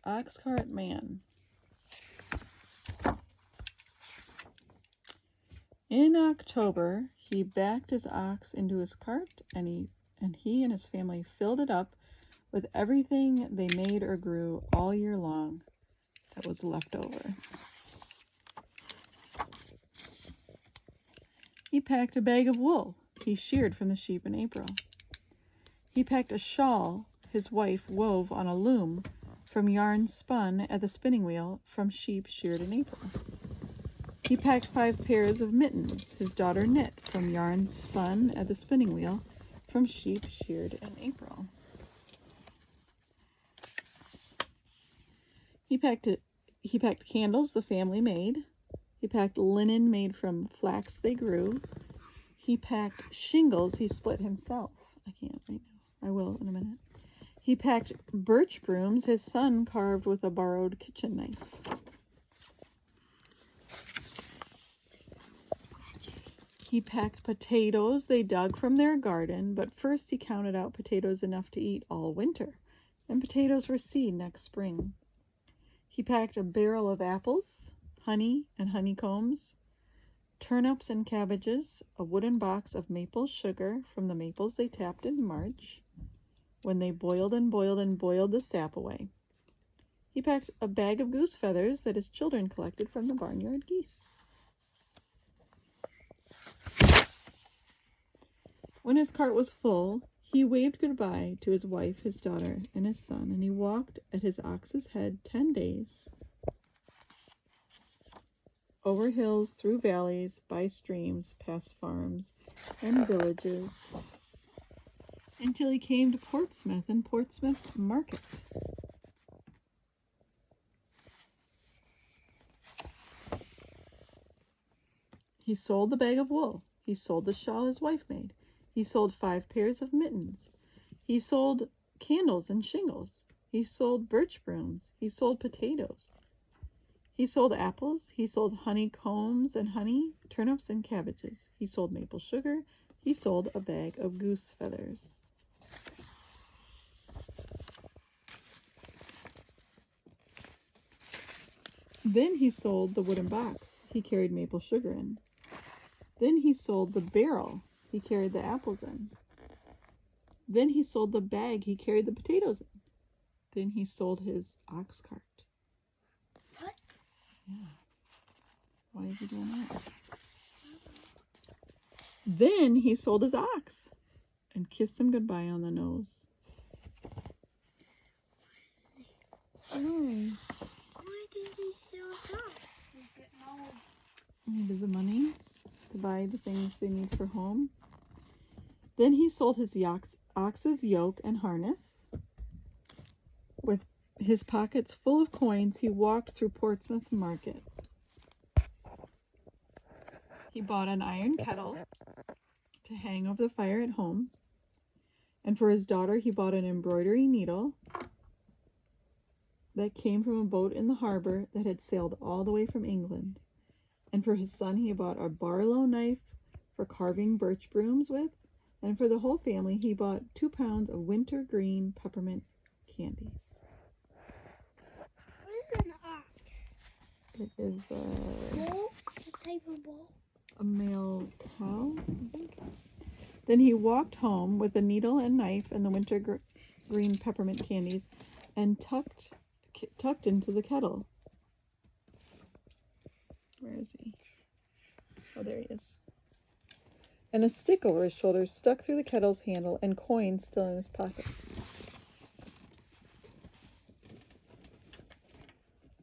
Ox Cart Man. In October, he backed his ox into his cart, and he and his family filled it up with everything they made or grew all year long that was left over. He packed a bag of wool he sheared from the sheep in April. He packed a shawl his wife wove on a loom from yarn spun at the spinning wheel from sheep sheared in April. He packed 5 pairs of mittens his daughter knit from yarn spun at the spinning wheel from sheep sheared in April. He packed candles the family made. He packed linen made from flax they grew. He packed shingles he split himself. I can't right now. I will in a minute. He packed birch brooms his son carved with a borrowed kitchen knife. He packed potatoes they dug from their garden, but first he counted out potatoes enough to eat all winter, and potatoes for seed next spring. He packed a barrel of apples, honey and honeycombs, turnips and cabbages, a wooden box of maple sugar from the maples they tapped in March, when they boiled and boiled and boiled the sap away. He packed a bag of goose feathers that his children collected from the barnyard geese. When his cart was full, he waved goodbye to his wife, his daughter, and his son, and he walked at his ox's head 10 days, over hills, through valleys, by streams, past farms and villages, until he came to Portsmouth and Portsmouth Market. He sold the bag of wool. He sold the shawl his wife made. He sold 5 pairs of mittens. He sold candles and shingles. He sold birch brooms. He sold potatoes. He sold apples. He sold honeycombs and honey, turnips and cabbages. He sold maple sugar. He sold a bag of goose feathers. Then he sold the wooden box he carried maple sugar in. Then he sold the barrel he carried the apples in. Then he sold the bag he carried the potatoes in. Then he sold his ox cart. What? Yeah. Why is he doing that? Then he sold his ox and kissed him goodbye on the nose. Why? Why did he sell that? He needed the money to buy the things they need for home. Then he sold his ox's yoke and harness. With his pockets full of coins, he walked through Portsmouth Market. He bought an iron kettle to hang over the fire at home. And for his daughter, he bought an embroidery needle that came from a boat in the harbor that had sailed all the way from England. And for his son, he bought a Barlow knife for carving birch brooms with. And for the whole family, he bought 2 pounds of winter green peppermint candies. What is an ox? It is Bull? A type of bull? a male cow, I think. Then he walked home with a needle and knife and the winter green peppermint candies and tucked into the kettle. Where is he? Oh, there he is. And a stick over his shoulder stuck through the kettle's handle and coins still in his pockets.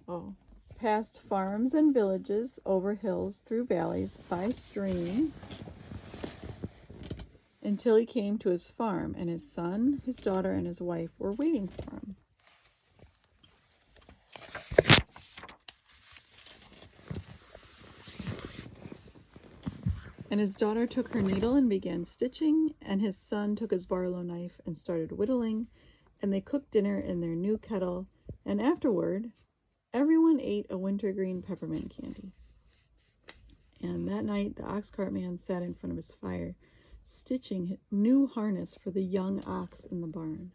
Oh. Past farms and villages, over hills, through valleys, by streams, until he came to his farm, and his son, his daughter, and his wife were waiting for him. And his daughter took her needle and began stitching, and his son took his Barlow knife and started whittling, and they cooked dinner in their new kettle, and afterward, everyone ate a wintergreen peppermint candy. And that night, the ox cart man sat in front of his fire, stitching new harness for the young ox in the barn.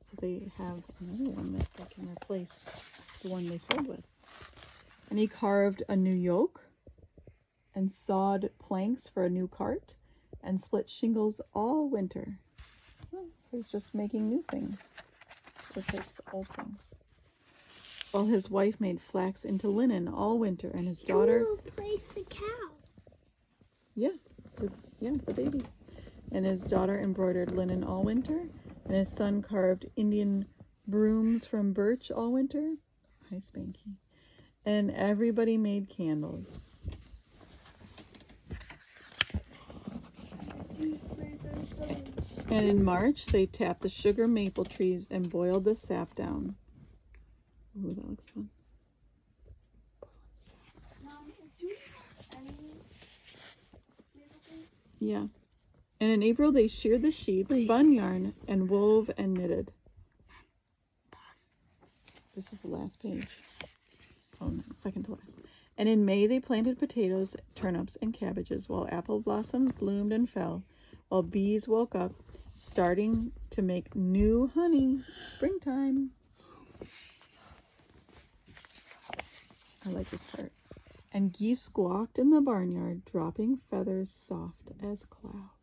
so they have another one that they can replace the one they sold with. And he carved a new yoke and sawed planks for a new cart and split shingles all winter. Oh, so he's just making new things to replace the old things. While his wife made flax into linen all winter, and his daughter... Who replaced the cow? the baby. And his daughter embroidered linen all winter, and his son carved Indian brooms from birch all winter. Hi, Spanky. And everybody made candles. And in March, they tapped the sugar maple trees and boiled the sap down. Ooh, that looks fun. Mom, do you have any maple trees? Yeah. And in April, they sheared the sheep, spun yarn, and wove and knitted. This is the last page. Oh, no, second to last. And in May, they planted potatoes, turnips, and cabbages, while apple blossoms bloomed and fell, while bees woke up, starting to make new honey. Springtime. I like this part. And geese squawked in the barnyard, dropping feathers soft as clouds.